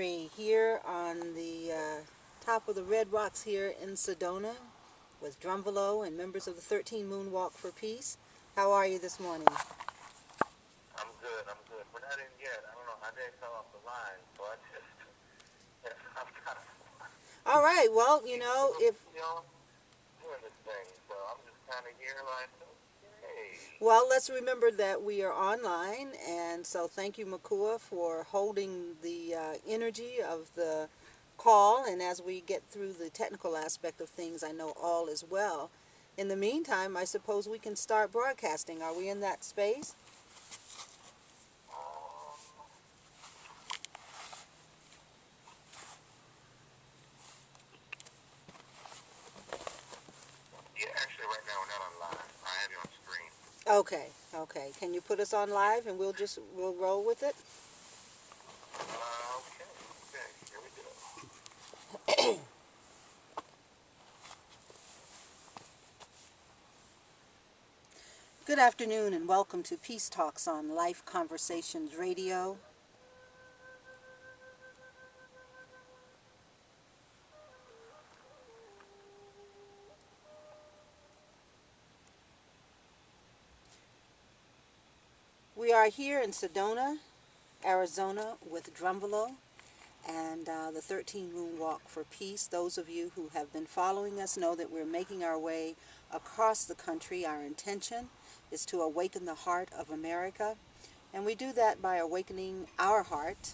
Henry here on the top of the Red Rocks here in Sedona with Drunvalo and members of the 13 Moonwalk for Peace. How are you this morning? I'm good. We're not in yet. I don't know. I didn't come off the line, so I just, I'm kind of... All right, well, you know, if... doing this thing, so I'm just kind of here like, okay. Well, let's remember that we are online, and so thank you, Makua, for holding the energy of the call, and as we get through the technical aspect of things, I know all is well. In the meantime, I suppose we can start broadcasting. Are we in that space? Yeah, actually right now we're not on live. I have you on screen. Okay. Can you put us on live and we'll roll with it? Okay, here we go. Good afternoon and welcome to Peace Talks on Life Conversations Radio. We are here in Sedona, Arizona with Drunvalo and the 13 Moonwalk for Peace. Those of you who have been following us know that we're making our way across the country. Our intention is to awaken the heart of America, and we do that by awakening our heart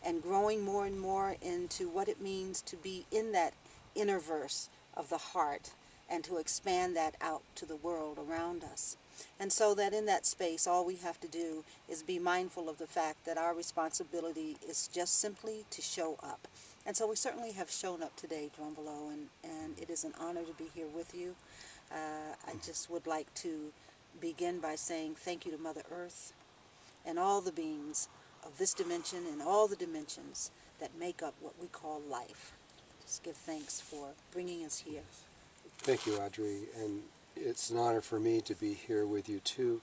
and growing more and more into what it means to be in that inner verse of the heart and to expand that out to the world around us. And so that in that space, all we have to do is be mindful of the fact that our responsibility is just simply to show up. And so we certainly have shown up today, Drunvalo, and it is an honor to be here with you. I just would like to begin by saying thank you to Mother Earth and all the beings of this dimension and all the dimensions that make up what we call life. Just give thanks for bringing us here. Thank you, Audrey, and it's an honor for me to be here with you too.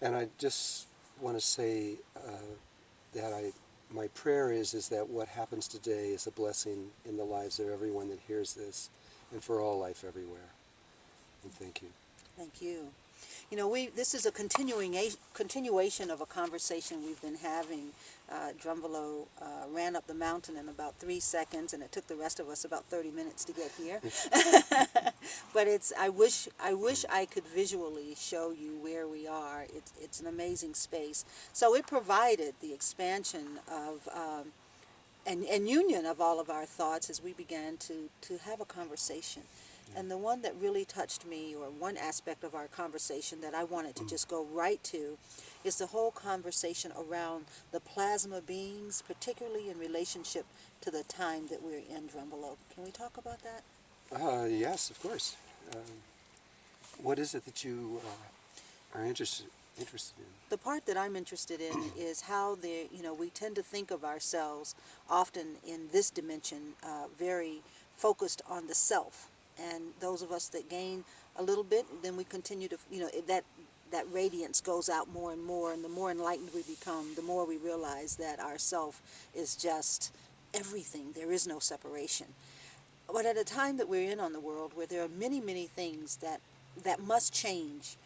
And I just want to say that my prayer is that what happens today is a blessing in the lives of everyone that hears this, and for all life everywhere. And thank you. Thank you. You know, this is a continuation of a conversation we've been having. Drunvalo ran up the mountain in about 3 seconds, and it took the rest of us about 30 minutes to get here. But I wish I could visually show you where we are. It's an amazing space. So it provided the expansion of and union of all of our thoughts as we began to have a conversation. And the one that really touched me, or one aspect of our conversation that I wanted to just go right to, is the whole conversation around the plasma beings, particularly in relationship to the time that we're in, Drunvalo. Can we talk about that? Yes, of course. What is it that you are interested in? The part that I'm interested in is how we tend to think of ourselves often in this dimension, very focused on the self. And those of us that gain a little bit, then we continue to, that radiance goes out more and more, and the more enlightened we become, the more we realize that our self is just everything. There is no separation. But at a time that we're in on the world, where there are many, many things that must change,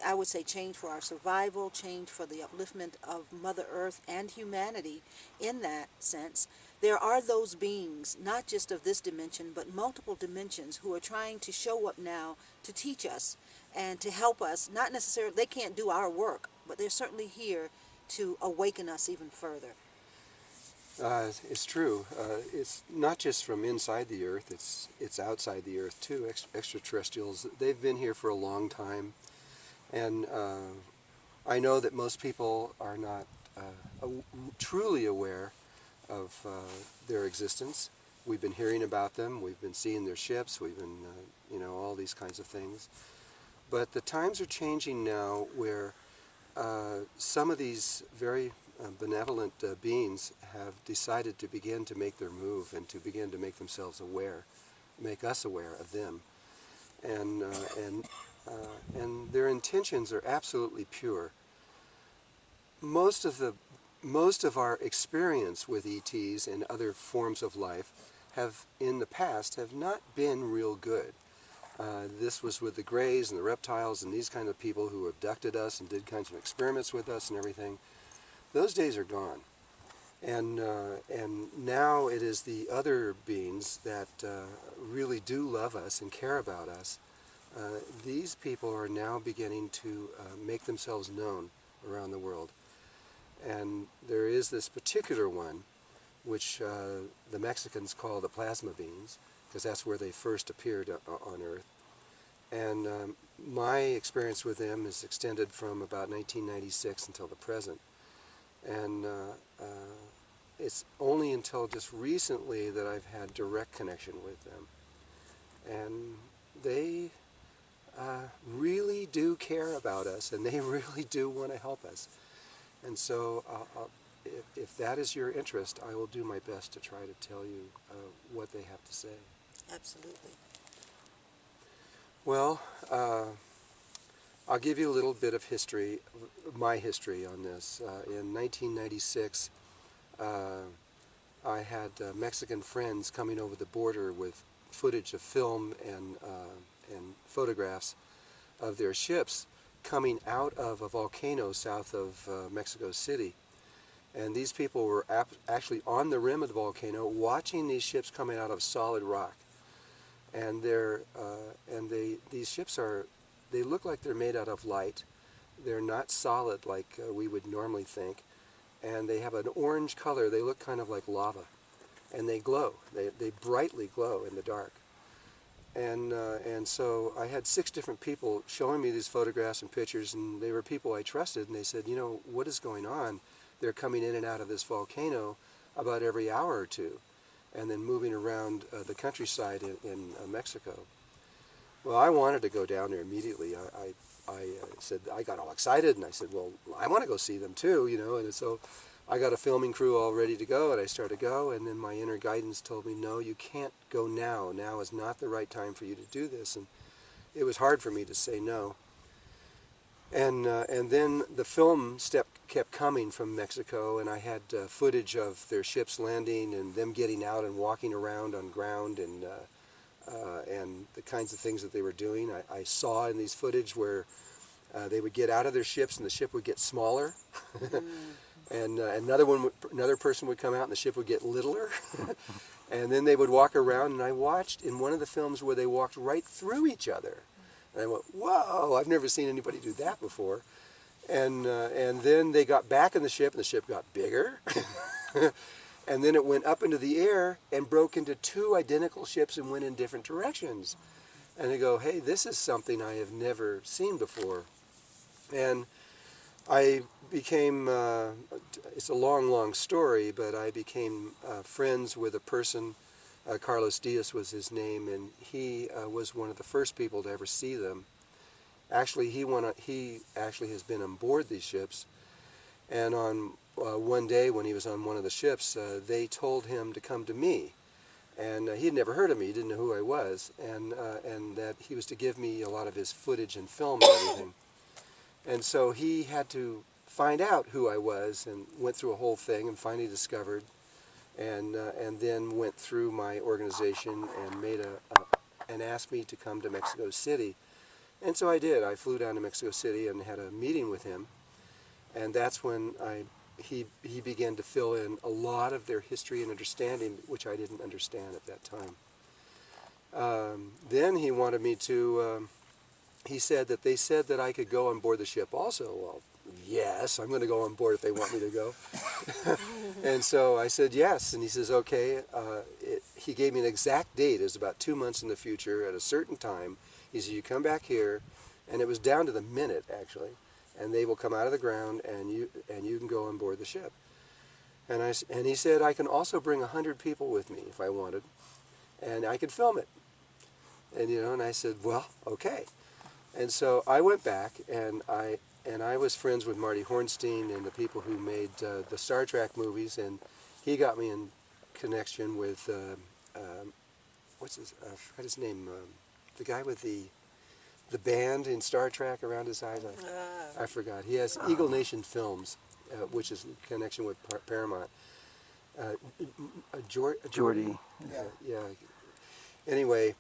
I would say change for our survival, change for the upliftment of Mother Earth and humanity in that sense. There are those beings, not just of this dimension, but multiple dimensions, who are trying to show up now to teach us and to help us. Not necessarily, they can't do our work, but they're certainly here to awaken us even further. It's true. It's not just from inside the Earth, it's outside the Earth too. Extraterrestrials, they've been here for a long time. And I know that most people are not truly aware of their existence. We've been hearing about them, we've been seeing their ships, we've been, all these kinds of things. But the times are changing now where some of these very benevolent beings have decided to begin to make their move and to begin to make themselves aware, make us aware of them. And their intentions are absolutely pure. Most of the most of our experience with ETs and other forms of life have, in the past, have not been real good. This was with the Greys and the reptiles and these kind of people who abducted us and did kinds of experiments with us and everything. Those days are gone. And now it is the other beings that really do love us and care about us. These people are now beginning to make themselves known around the world. And there is this particular one, which the Mexicans call the plasma beings, because that's where they first appeared on Earth. And my experience with them is extended from about 1996 until the present. And it's only until just recently that I've had direct connection with them. And they really do care about us, and they really do want to help us. And so if that is your interest, I will do my best to try to tell you what they have to say. Absolutely. Well, I'll give you a little bit of history, my history on this. In 1996, I had Mexican friends coming over the border with footage of film and photographs of their ships coming out of a volcano south of Mexico City. And these people were actually on the rim of the volcano watching these ships coming out of solid rock. And these ships they look like they're made out of light. They're not solid like we would normally think. And they have an orange color. They look kind of like lava. And they glow. They brightly glow in the dark. And so I had 6 different people showing me these photographs and pictures, and they were people I trusted, and they said, you know, what is going on? They're coming in and out of this volcano about every hour or two, and then moving around the countryside in Mexico. Well, I wanted to go down there immediately. I said, I got all excited, and I said, well, I want to go see them too, you know, and so I got a filming crew all ready to go, and I started to go, and then my inner guidance told me, no, you can't go now. Now is not the right time for you to do this, and it was hard for me to say no. And then the film kept coming from Mexico, and I had footage of their ships landing and them getting out and walking around on ground and the kinds of things that they were doing. I saw in these footage where they would get out of their ships and the ship would get smaller. And another person would come out and the ship would get littler. And then they would walk around, and I watched in one of the films where they walked right through each other. And I went, whoa, I've never seen anybody do that before. And then they got back in the ship, and the ship got bigger. And then it went up into the air and broke into 2 identical ships and went in different directions. And they go, hey, this is something I have never seen before. And I became, it's a long, long story, but I became friends with a person, Carlos Diaz was his name, and he was one of the first people to ever see them. Actually, he actually has been on board these ships, and on one day when he was on one of the ships, they told him to come to me. And he had never heard of me, he didn't know who I was, and that he was to give me a lot of his footage and film and everything. And so he had to find out who I was, and went through a whole thing and finally discovered, and then went through my organization and made and asked me to come to Mexico City. And so I did. I flew down to Mexico City and had a meeting with him, and that's when he began to fill in a lot of their history and understanding, which I didn't understand at that time. Then he wanted me to, he said that they said that I could go on board the ship also. Well, yes, I'm going to go on board if they want me to go. And so I said yes, and he says, okay. He gave me an exact date. It was about 2 months in the future at a certain time. He said, you come back here, and it was down to the minute, actually, and they will come out of the ground, and you can go on board the ship. And he said, I can also bring 100 people with me if I wanted, and I could film it. And, you know, and I said, well, okay. And so I went back, and I was friends with Marty Hornstein and the people who made the Star Trek movies, and he got me in connection with, I forgot his name, the guy with the band in Star Trek around his eyes. I forgot. He has Eagle Nation Films, which is connection with Paramount. Jordy. Yeah. Anyway,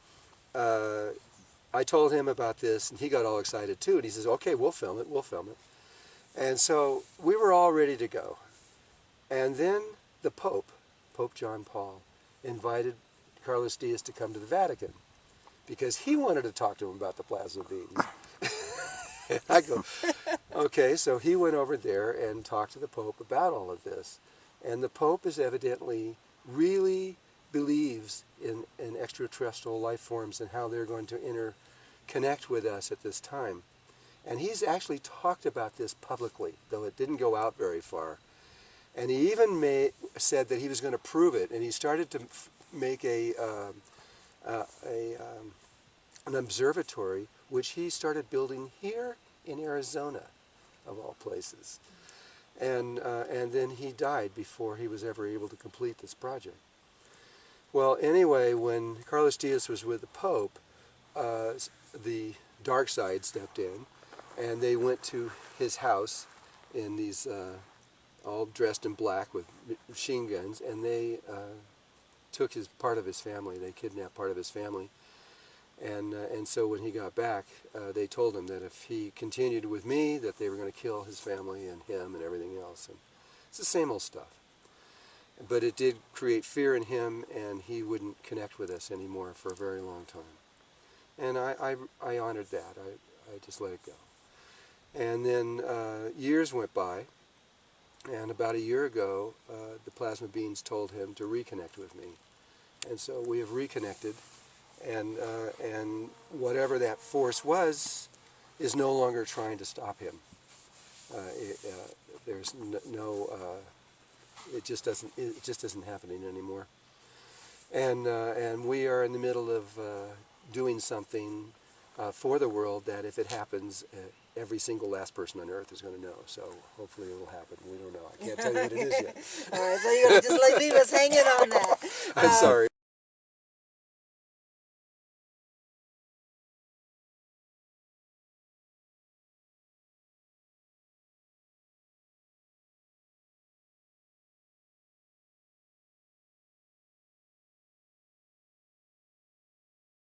I told him about this, and he got all excited too. And he says, "Okay, we'll film it. We'll film it." And so we were all ready to go. And then the Pope John Paul, invited Carlos Diaz to come to the Vatican because he wanted to talk to him about the plasma beams. And I go, okay, so he went over there and talked to the Pope about all of this. And the Pope is evidently really believes in extraterrestrial life forms and how they're going to interconnect with us at this time. And he's actually talked about this publicly, though it didn't go out very far. And he even said that he was going to prove it, and he started to make an observatory, which he started building here in Arizona, of all places. And then he died before he was ever able to complete this project. Well, anyway, when Carlos Diaz was with the Pope, the dark side stepped in, and they went to his house in these, all dressed in black with machine guns, and they took part of his family. They kidnapped part of his family. And so when he got back, they told him that if he continued with me, that they were going to kill his family and him and everything else. And it's the same old stuff. But it did create fear in him, and he wouldn't connect with us anymore for a very long time. And I honored that. I just let it go. And then years went by, and about a year ago, the plasma beings told him to reconnect with me. And so we have reconnected. And whatever that force was is no longer trying to stop him. There's it just isn't happening anymore. And we are in the middle of doing something for the world that, if it happens, every single last person on earth is going to know. So hopefully it will happen. We don't know. I can't tell you what it is yet. All right, so you're going to just leave us hanging on that. I'm sorry.